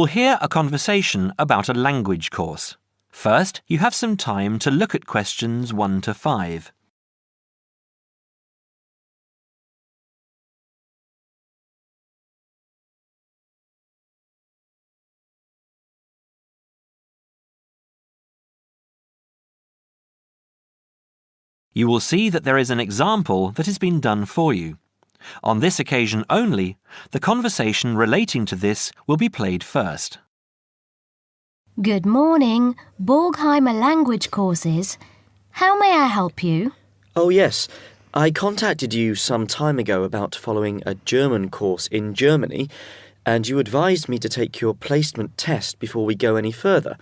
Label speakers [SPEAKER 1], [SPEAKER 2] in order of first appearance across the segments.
[SPEAKER 1] will hear a conversation about a language course. First, you have some time to look at questions 1 to 5. You will see that there is an example that has been done for you. On this occasion only, the conversation relating to this will be played first.
[SPEAKER 2] Good morning, Borgheimer language courses. How may I help you?
[SPEAKER 3] Oh yes, I contacted you some time ago about following a German course in Germany, and you advised me to take your placement test before we go any further.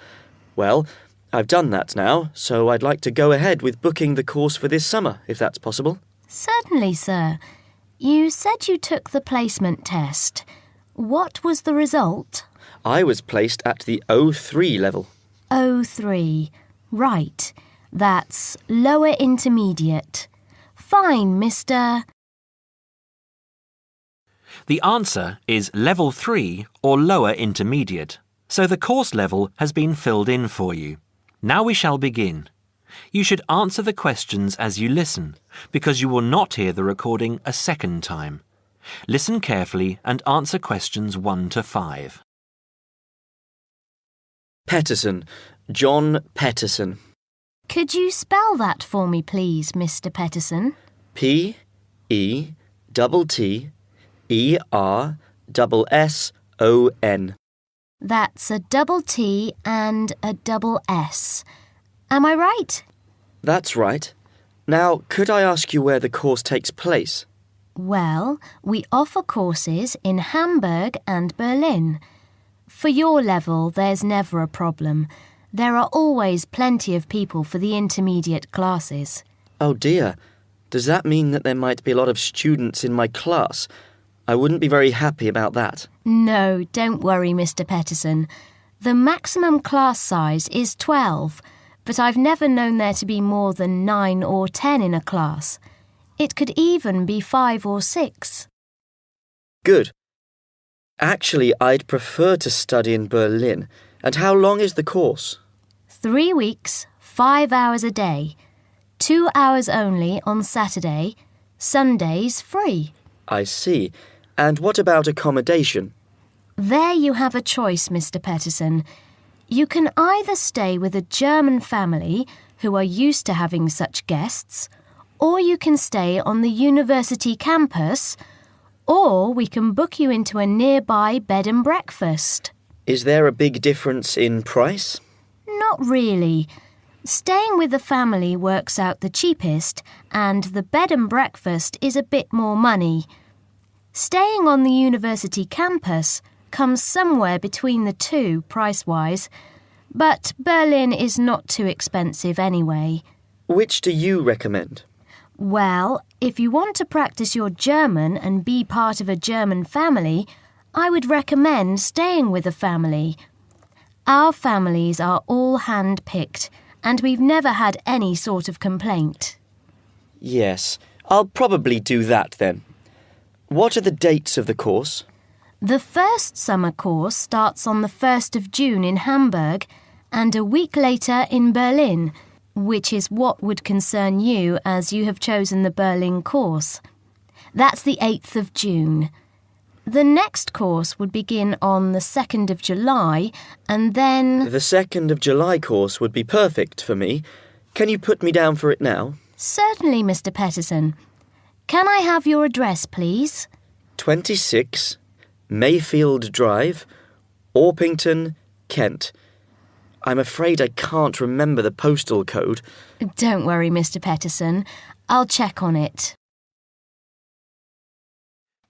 [SPEAKER 3] Well, I've done that now, so I'd like to go ahead with booking the course for this summer, if that's possible.
[SPEAKER 2] Certainly, sir. You said you took the placement test. What was the result?
[SPEAKER 3] I was placed at the O3 level.
[SPEAKER 2] O3. Right. That's lower intermediate. Fine, Mr.
[SPEAKER 1] The answer is Level 3 or Lower Intermediate, so the course level has been filled in for you. Now we shall begin. You should answer the questions as you listen, because you will not hear the recording a second time. Listen carefully and answer questions 1 to 5.
[SPEAKER 3] Petterson. John Petterson.
[SPEAKER 2] Could you spell that for me, please, Mr. Petterson?
[SPEAKER 3] P-E-T-T-E-R-S-S-O-N.
[SPEAKER 2] That's a double T and a double S. Am I right?
[SPEAKER 3] That's right. Now, could I ask you where the course takes place?
[SPEAKER 2] Well, we offer courses in Hamburg and Berlin. For your level, there's never a problem. There are always plenty of people for the intermediate classes.
[SPEAKER 3] Oh dear. Does that mean that there might be a lot of students in my class? I wouldn't be very happy about that.
[SPEAKER 2] No, don't worry, Mr. Petterson. The maximum class size is 12, but I've never known there to be more than 9 or 10 in a class. It could even be 5 or 6.
[SPEAKER 3] Good. Actually, I'd prefer to study in Berlin. And how long is the course?
[SPEAKER 2] 3 weeks, 5 hours a day. 2 hours only on Saturday. Sundays free.
[SPEAKER 3] I see. And what about accommodation?
[SPEAKER 2] There you have a choice, Mr. Petterson. You can either stay with a German family who are used to having such guests, or you can stay on the university campus, or we can book you into a nearby bed and breakfast.
[SPEAKER 3] Is there a big difference in price?
[SPEAKER 2] Not really. Staying with the family works out the cheapest, and the bed and breakfast is a bit more money. Staying on the university campus comes somewhere between the two price-wise, but Berlin is not too expensive anyway.
[SPEAKER 3] Which do you recommend?
[SPEAKER 2] Well, if you want to practice your German and be part of a German family, I would recommend staying with a family. Our families are all hand-picked, and we've never had any sort of complaint.
[SPEAKER 3] Yes, I'll probably do that then. What are the dates of the course?
[SPEAKER 2] The first summer course starts on the 1st of June in Hamburg and a week later in Berlin, which is what would concern you as you have chosen the Berlin course. That's the 8th of June. The next course would begin on the 2nd of July and then...
[SPEAKER 3] The 2nd of July course would be perfect for me. Can you put me down for it now?
[SPEAKER 2] Certainly, Mr. Petterson. Can I have your address, please?
[SPEAKER 3] 26 Mayfield Drive, Orpington, Kent. I'm afraid I can't remember the postal code.
[SPEAKER 2] Don't worry, Mr. Petterson. I'll check on it.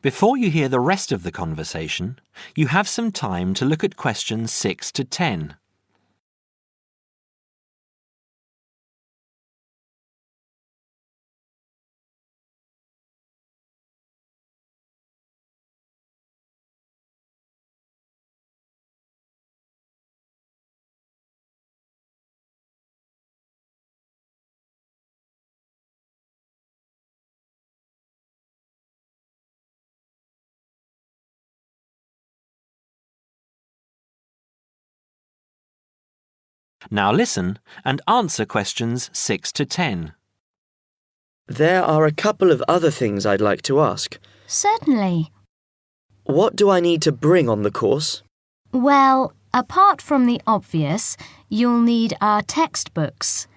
[SPEAKER 1] Before you hear the rest of the conversation, you have some time to look at questions 6 to 10. Now listen and answer questions 6 to 10.
[SPEAKER 3] There are a couple of other things I'd like to ask.
[SPEAKER 2] Certainly.
[SPEAKER 3] What do I need to bring on the course?
[SPEAKER 2] Well, apart from the obvious, you'll need our textbooks.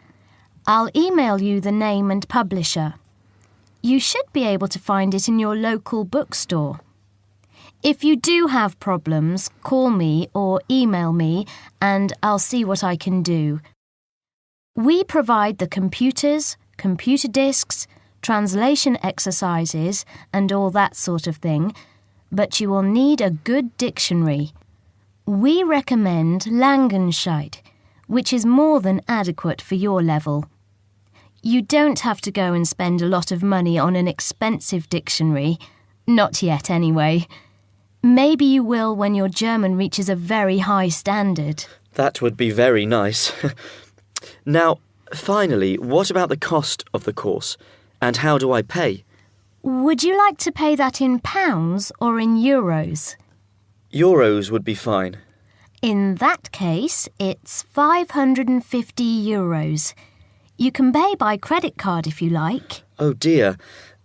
[SPEAKER 2] I'll email you the name and publisher. You should be able to find it in your local bookstore. If you do have problems, call me or email me and I'll see what I can do. We provide the computers, computer disks, translation exercises and all that sort of thing, but you will need a good dictionary. We recommend Langenscheidt, which is more than adequate for your level. You don't have to go and spend a lot of money on an expensive dictionary. Not yet, anyway. Maybe you will when your German reaches a very high standard.
[SPEAKER 3] That would be very nice. Now, finally, what about the cost of the course? And how do I pay?
[SPEAKER 2] Would you like to pay that in pounds or in euros?
[SPEAKER 3] Euros would be fine.
[SPEAKER 2] In that case, it's 550 euros. You can pay by credit card if you like.
[SPEAKER 3] Oh dear,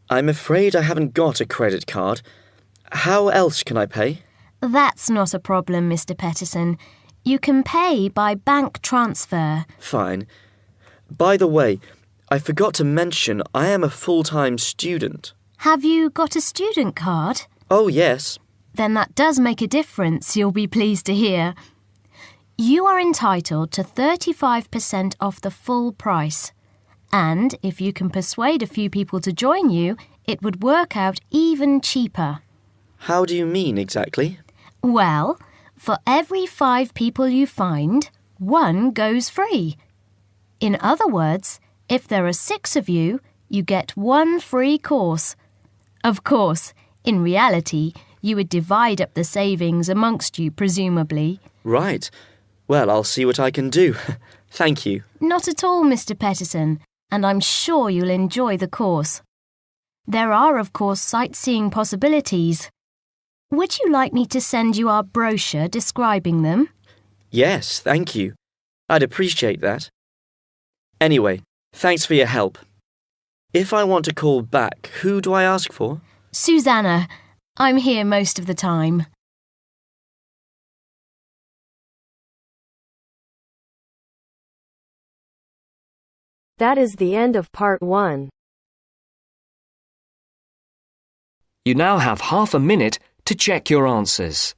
[SPEAKER 3] I'm afraid I haven't got a credit card. How else can I pay?
[SPEAKER 2] That's not a problem, Mr. Peterson. You can pay by bank transfer.
[SPEAKER 3] Fine. By the way, I forgot to mention I am a full-time student.
[SPEAKER 2] Have you got a student card?
[SPEAKER 3] Oh, yes.
[SPEAKER 2] Then that does make a difference, you'll be pleased to hear. You are entitled to 35% off the full price. And if you can persuade a few people to join you, it would work out even cheaper.
[SPEAKER 3] How do you mean exactly?
[SPEAKER 2] Well, for every 5 people you find, 1 goes free. In other words, if there are 6 of you, you get 1 free course. Of course, in reality, you would divide up the savings amongst you, presumably.
[SPEAKER 3] Right. Well, I'll see what I can do. Thank you.
[SPEAKER 2] Not at all, Mr. Peterson, and I'm sure you'll enjoy the course. There are, of course, sightseeing possibilities. Would you like me to send you our brochure describing them?
[SPEAKER 3] Yes, thank you. I'd appreciate that. Anyway, thanks for your help. If I want to call back, who do I ask for?
[SPEAKER 2] Susanna. I'm here most of the time.
[SPEAKER 4] That is the end of part 1.
[SPEAKER 5] You now have half a minute to check your answers.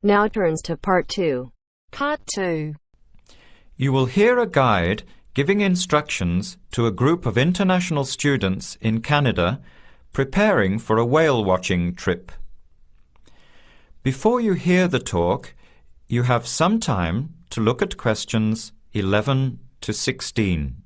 [SPEAKER 4] Now turns to part 2.
[SPEAKER 6] Part 2.
[SPEAKER 7] You will hear a guide giving instructions to a group of international students in Canada preparing for a whale watching trip. Before you hear the talk, you have some time to look at questions 11 to 16.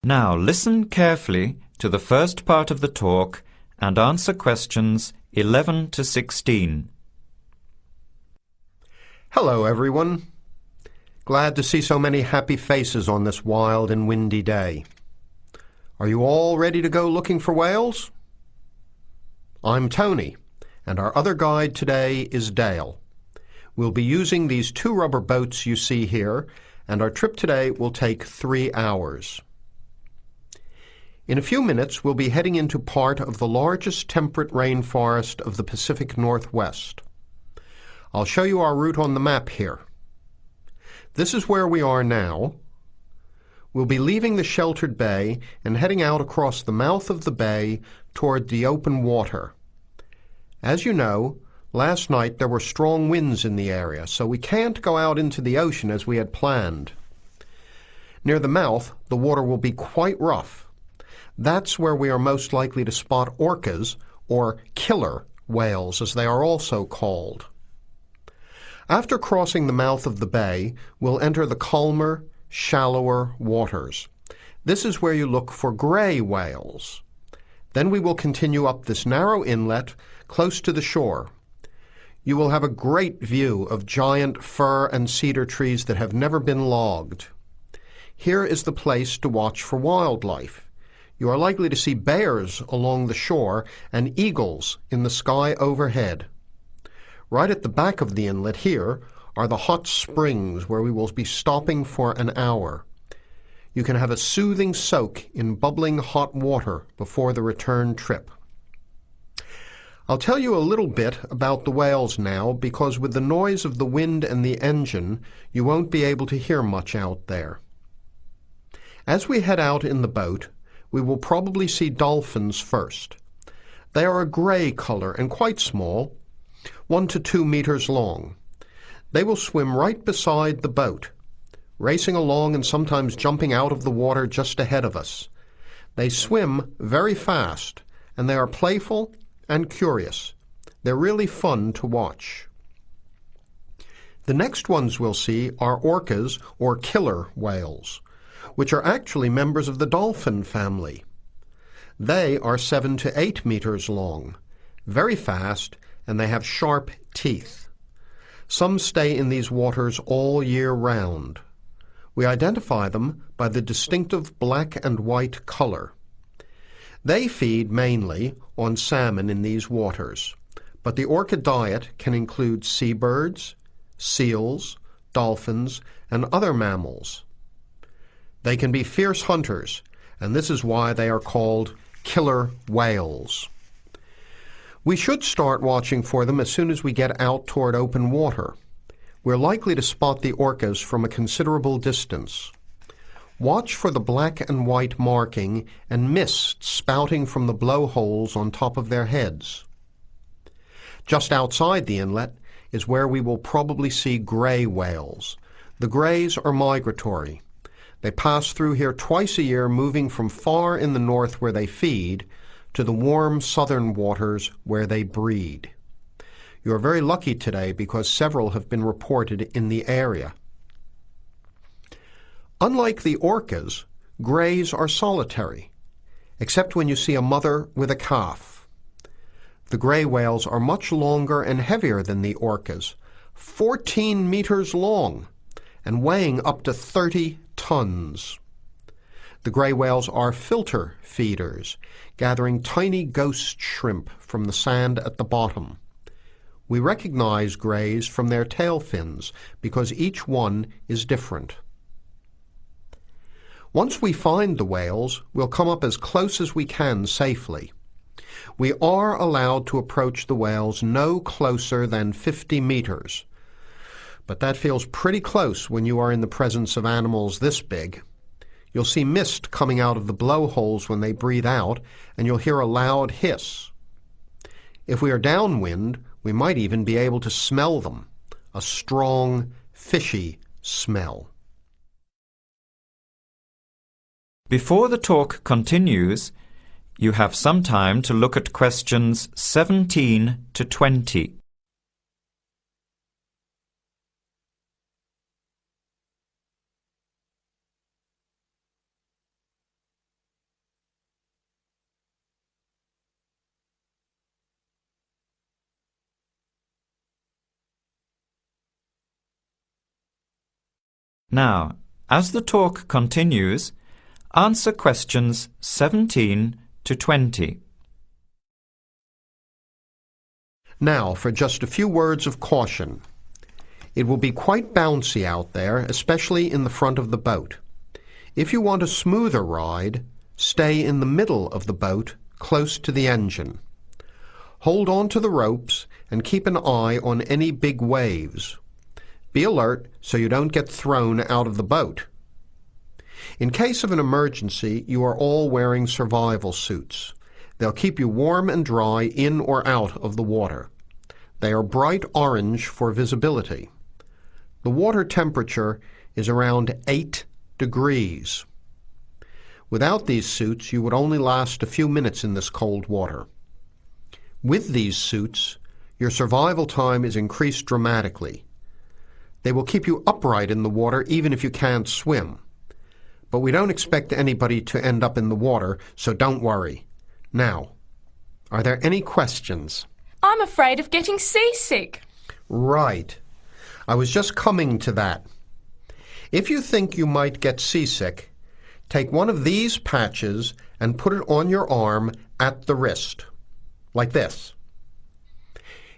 [SPEAKER 7] Now listen carefully to the first part of the talk and answer questions 11 to 16.
[SPEAKER 8] Hello, everyone. Glad to see so many happy faces on this wild and windy day. Are you all ready to go looking for whales? I'm Tony, and our other guide today is Dale. We'll be using these 2 rubber boats you see here, and our trip today will take 3 hours. In a few minutes, we'll be heading into part of the largest temperate rainforest of the Pacific Northwest. I'll show you our route on the map here. This is where we are now. We'll be leaving the sheltered bay and heading out across the mouth of the bay toward the open water. As you know, Last night there were strong winds in the area, so we can't go out into the ocean as we had planned. Near the mouth, the water will be quite rough. That's where we are most likely to spot orcas, or killer whales as they are also called. After crossing the mouth of the bay, we'll enter the calmer, shallower waters. This is where you look for gray whales. Then we will continue up this narrow inlet close to the shore. You will have a great view of giant fir and cedar trees that have never been logged. Here is the place to watch for wildlife. You are likely to see bears along the shore and eagles in the sky overhead. Right at the back of the inlet here are the hot springs where we will be stopping for an hour. You can have a soothing soak in bubbling hot water before the return trip. I'll tell you a little bit about the whales now, because with the noise of the wind and the engine, you won't be able to hear much out there. As we head out in the boat, we will probably see dolphins first. They are a gray color and quite small, 1 to 2 meters long. They will swim right beside the boat, racing along and sometimes jumping out of the water just ahead of us. They swim very fast, and they are playful and curious. They're really fun to watch. The next ones we'll see are orcas, or killer whales, which are actually members of the dolphin family. They are 7 to 8 meters long, very fast, and they have sharp teeth. Some stay in these waters all year round. We identify them by the distinctive black and white color. They feed mainly on salmon in these waters, but the orca diet can include seabirds, seals, dolphins, and other mammals. They can be fierce hunters, and this is why they are called killer whales. We should start watching for them as soon as we get out toward open water. We're likely to spot the orcas from a considerable distance. Watch for the black and white marking and mist spouting from the blowholes on top of their heads. Just outside the inlet is where we will probably see gray whales. The grays are migratory. They pass through here twice a year, moving from far in the north where they feed to the warm southern waters where they breed. You are very lucky today because several have been reported in the area. Unlike the orcas, grays are solitary, except when you see a mother with a calf. The gray whales are much longer and heavier than the orcas, 14 meters long, and weighing up to 30 tons. The gray whales are filter feeders, gathering tiny ghost shrimp from the sand at the bottom. We recognize grays from their tail fins because each one is different. Once we find the whales, we'll come up as close as we can safely. We are allowed to approach the whales no closer than 50 meters, but that feels pretty close when you are in the presence of animals this big. You'll see mist coming out of the blowholes when they breathe out, and you'll hear a loud hiss. If we are downwind, we might even be able to smell them, a strong, fishy smell.
[SPEAKER 7] Before the talk continues, you have some time to look at questions 17 to 20. Now, as the talk continues, answer questions 17 to 20.
[SPEAKER 8] Now, for just a few words of caution. It will be quite bouncy out there, especially in the front of the boat. If you want a smoother ride, stay in the middle of the boat, close to the engine. Hold on to the ropes and keep an eye on any big waves. Be alert so you don't get thrown out of the boat. In case of an emergency, you are all wearing survival suits. They'll keep you warm and dry in or out of the water. They are bright orange for visibility. The water temperature is around 8 degrees. Without these suits, you would only last a few minutes in this cold water. With these suits, your survival time is increased dramatically. They will keep you upright in the water even if you can't swim. But we don't expect anybody to end up in the water, so don't worry. Now, are there any questions?
[SPEAKER 6] I'm afraid of getting seasick.
[SPEAKER 8] Right. I was just coming to that. If you think you might get seasick, take one of these patches and put it on your arm at the wrist, like this.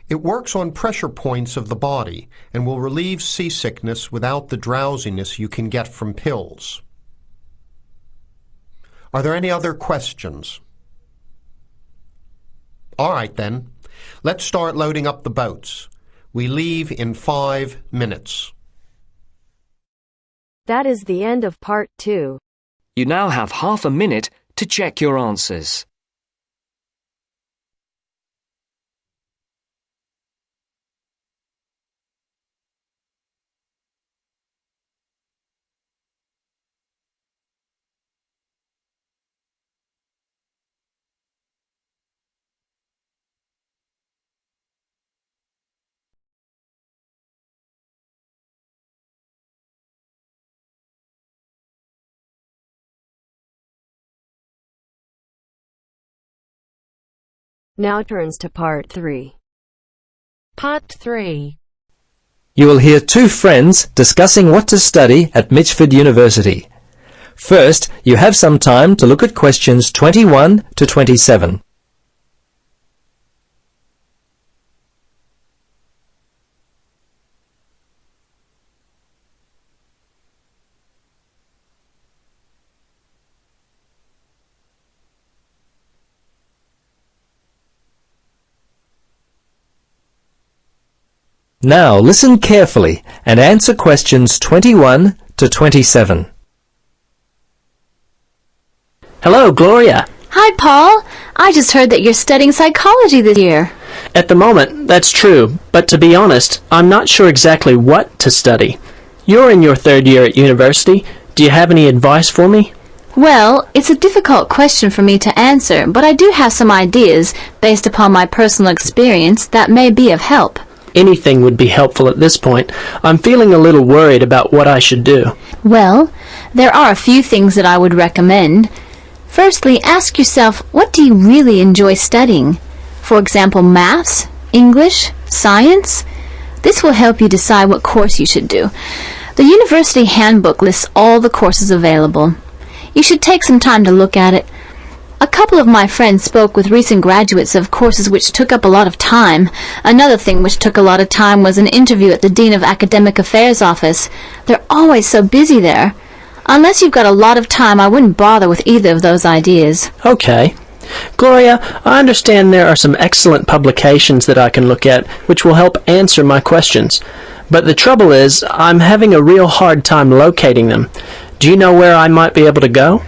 [SPEAKER 8] It works on pressure points of the body and will relieve seasickness without the drowsiness you can get from pills. Are there any other questions? All right then, let's start loading up the boats. We leave in 5 minutes.
[SPEAKER 4] That is the end of part 2.
[SPEAKER 5] You now have half a minute to check your answers.
[SPEAKER 4] Now turns to part 3.
[SPEAKER 9] Part 3.
[SPEAKER 10] You will hear two friends discussing what to study at Mitchford University. First, you have some time to look at questions 21 to 27. Now listen carefully and answer questions 21 to 27.
[SPEAKER 11] Hello, Gloria.
[SPEAKER 12] Hi, Paul. I just heard that you're studying psychology this year.
[SPEAKER 11] At the moment, that's true, but to be honest, I'm not sure exactly what to study. You're in your 3rd year at university. Do you have any advice for me?
[SPEAKER 12] Well, it's a difficult question for me to answer, but I do have some ideas based upon my personal experience that may be of help.
[SPEAKER 11] Anything would be helpful at this point. I'm feeling a little worried about what I should do.
[SPEAKER 12] Well, there are a few things that I would recommend. Firstly, ask yourself, what do you really enjoy studying? For example, maths, English, science? This will help you decide what course you should do. The university handbook lists all the courses available. You should take some time to look at it. A couple of my friends spoke with recent graduates of courses which took up a lot of time. Another thing which took a lot of time was an interview at the Dean of Academic Affairs office. They're always so busy there. Unless you've got a lot of time, I wouldn't bother with either of those ideas.
[SPEAKER 11] Okay. Gloria, I understand there are some excellent publications that I can look at which will help answer my questions. But the trouble is, I'm having a real hard time locating them. Do you know where I might be able to go?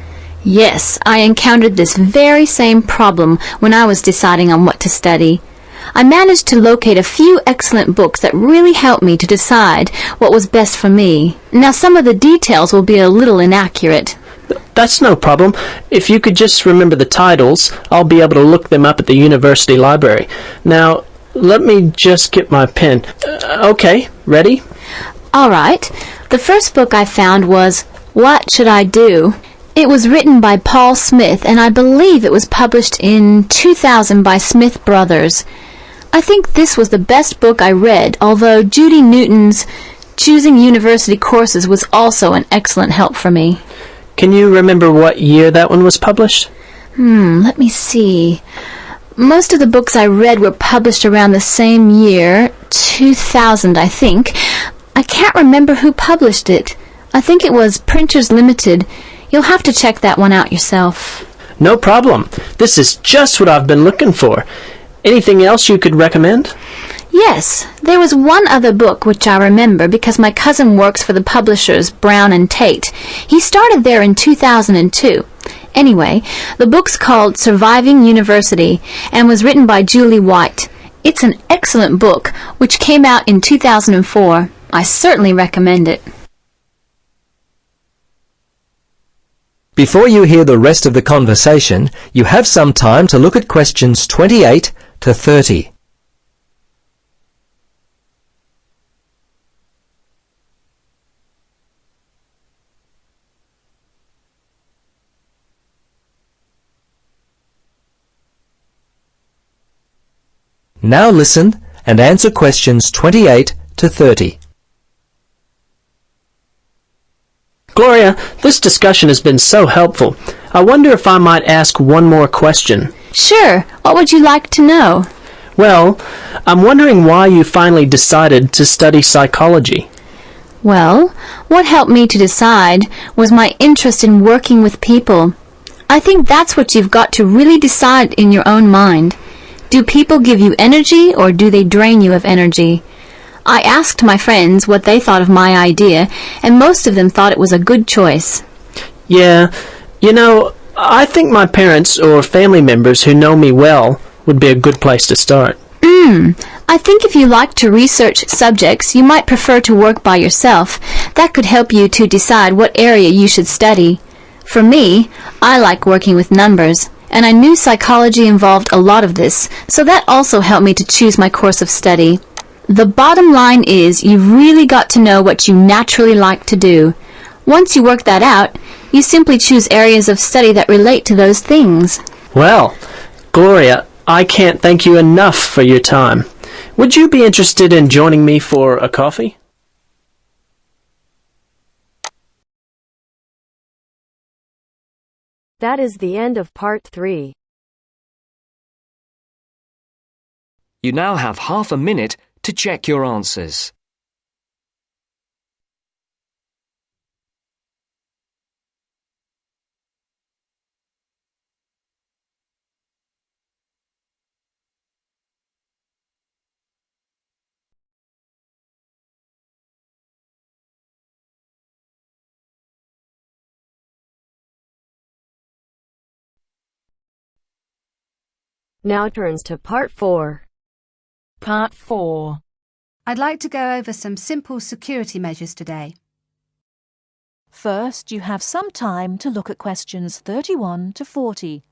[SPEAKER 12] Yes, I encountered this very same problem when I was deciding on what to study. I managed to locate a few excellent books that really helped me to decide what was best for me. Now, some of the details will be a little inaccurate.
[SPEAKER 11] That's no problem. If you could just remember the titles, I'll be able to look them up at the university library. Now, let me just get my pen. Okay, ready?
[SPEAKER 12] All right. The first book I found was What Should I Do? It was written by Paul Smith, and I believe it was published in 2000 by Smith Brothers. I think this was the best book I read, although Judy Newton's Choosing University Courses was also an excellent help for me.
[SPEAKER 11] Can you remember what year that one was published?
[SPEAKER 12] Let me see. Most of the books I read were published around the same year, 2000, I think. I can't remember who published it. I think it was Printers Limited. You'll have to check that one out yourself.
[SPEAKER 11] No problem. This is just what I've been looking for. Anything else you could recommend?
[SPEAKER 12] Yes, there was one other book which I remember because my cousin works for the publishers Brown and Tate. He started there in 2002. Anyway, the book's called Surviving University and was written by Julie White. It's an excellent book, which came out in 2004. I certainly recommend it.
[SPEAKER 10] Before you hear the rest of the conversation, you have some time to look at questions 28 to 30. Now listen and answer questions 28 to 30.
[SPEAKER 11] Gloria, this discussion has been so helpful. I wonder if I might ask one more question.
[SPEAKER 12] Sure. What would you like to know?
[SPEAKER 11] Well, I'm wondering why you finally decided to study psychology.
[SPEAKER 12] Well, what helped me to decide was my interest in working with people. I think that's what you've got to really decide in your own mind. Do people give you energy or do they drain you of energy? I asked my friends what they thought of my idea, and most of them thought it was a good choice.
[SPEAKER 11] Yeah, you know, I think my parents or family members who know me well would be a good place to start.
[SPEAKER 12] I think if you like to research subjects, you might prefer to work by yourself. That could help you to decide what area you should study. For me, I like working with numbers, and I knew psychology involved a lot of this, so that also helped me to choose my course of study. The bottom line is you've really got to know what you naturally like to do. Once you work that out, you simply choose areas of study that relate to those things.
[SPEAKER 11] Well, Gloria, I can't thank you enough for your time. Would you be interested in joining me for a coffee?
[SPEAKER 4] That is the end of part 3.
[SPEAKER 5] You now have half a minute to check your answers.
[SPEAKER 4] Now turns to part 4.
[SPEAKER 6] Part 4.
[SPEAKER 13] I'd like to go over some simple security measures today.
[SPEAKER 14] First, you have some time to look at questions 31 to 40.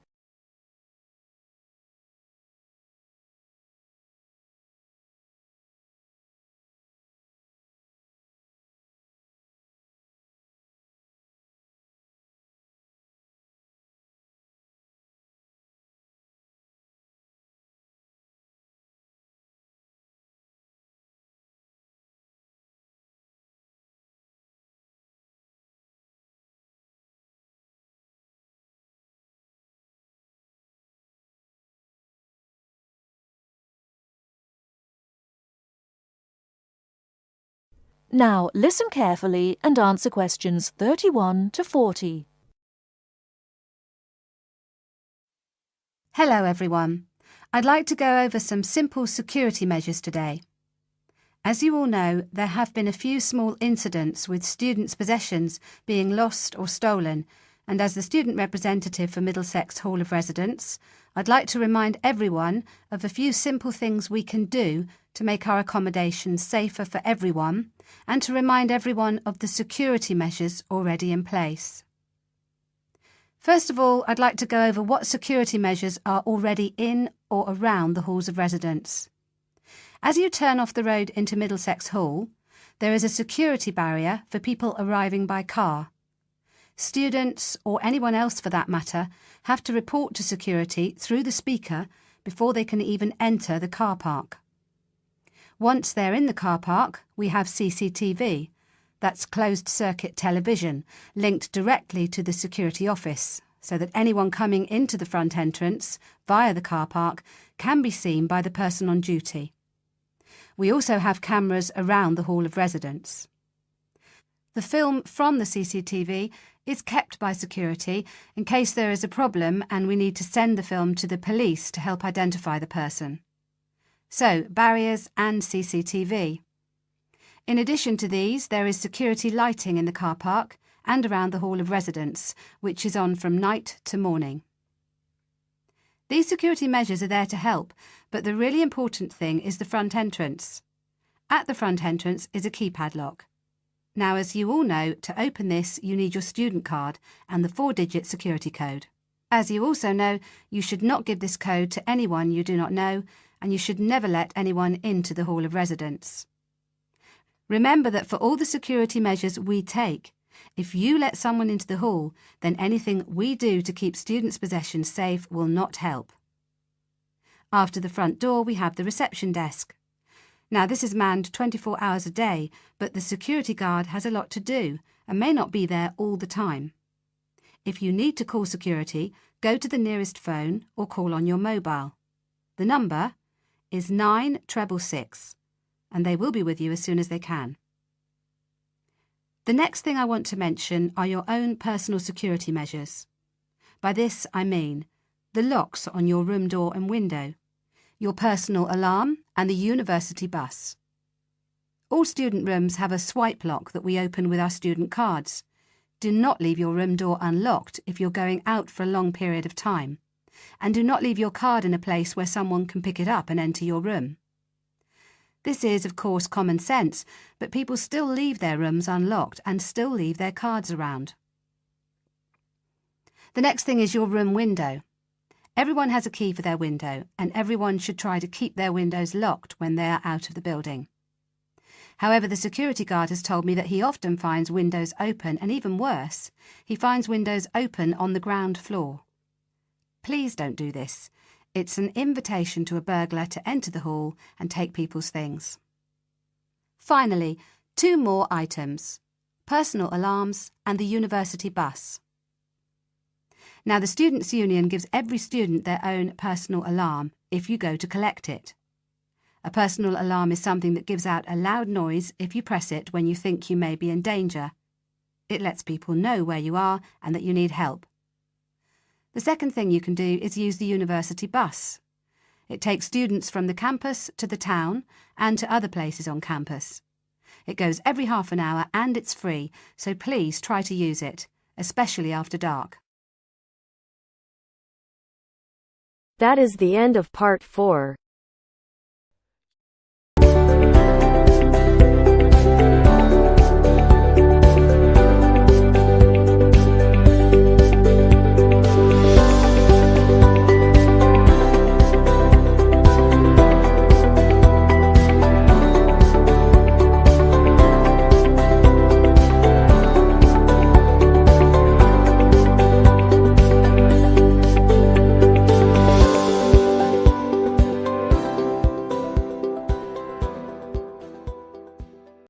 [SPEAKER 14] Now, listen carefully and answer questions 31 to 40.
[SPEAKER 13] Hello everyone. I'd like to go over some simple security measures today. As you all know, there have been a few small incidents with students' possessions being lost or stolen, and as the student representative for Middlesex Hall of Residence, I'd like to remind everyone of a few simple things we can do to make our accommodations safer for everyone, and to remind everyone of the security measures already in place. First of all, I'd like to go over what security measures are already in or around the halls of residence. As you turn off the road into Middlesex Hall, there is a security barrier for people arriving by car. Students, or anyone else for that matter, have to report to security through the speaker before they can even enter the car park. Once they're in the car park, we have CCTV, that's closed-circuit television, linked directly to the security office, so that anyone coming into the front entrance via the car park can be seen by the person on duty. We also have cameras around the Hall of Residence. The film from the CCTV is kept by security in case there is a problem and we need to send the film to the police to help identify the person. So, barriers and CCTV. In addition to these, there is security lighting in the car park and around the Hall of Residence, which is on from night to morning. These security measures are there to help, but the really important thing is the front entrance. At the front entrance is a keypad lock. Now, as you all know, to open this you need your student card and the 4-digit security code. As you also know, you should not give this code to anyone you do not know, and you should never let anyone into the Hall of Residence. Remember that for all the security measures we take, if you let someone into the hall, then anything we do to keep students' possessions safe will not help. After the front door, we have the reception desk. Now, this is manned 24 hours a day, but the security guard has a lot to do and may not be there all the time. If you need to call security, go to the nearest phone or call on your mobile. The number is 9666, and they will be with you as soon as they can. The next thing I want to mention are your own personal security measures. By this I mean the locks on your room door and window, your personal alarm and the university bus. All student rooms have a swipe lock that we open with our student cards. Do not leave your room door unlocked if you're going out for a long period of time. And do not leave your card in a place where someone can pick it up and enter your room. This is, of course, common sense, but people still leave their rooms unlocked and still leave their cards around. The next thing is your room window. Everyone has a key for their window, and everyone should try to keep their windows locked when they are out of the building. However, the security guard has told me that he often finds windows open, and even worse, he finds windows open on the ground floor. Please don't do this. It's an invitation to a burglar to enter the hall and take people's things. Finally, 2 more items: personal alarms and the university bus. Now, the Students' Union gives every student their own personal alarm if you go to collect it. A personal alarm is something that gives out a loud noise if you press it when you think you may be in danger. It lets people know where you are and that you need help. The second thing you can do is use the university bus. It takes students from the campus to the town and to other places on campus. It goes every half an hour and it's free, so please try to use it, especially after dark.
[SPEAKER 4] That is the end of part 4.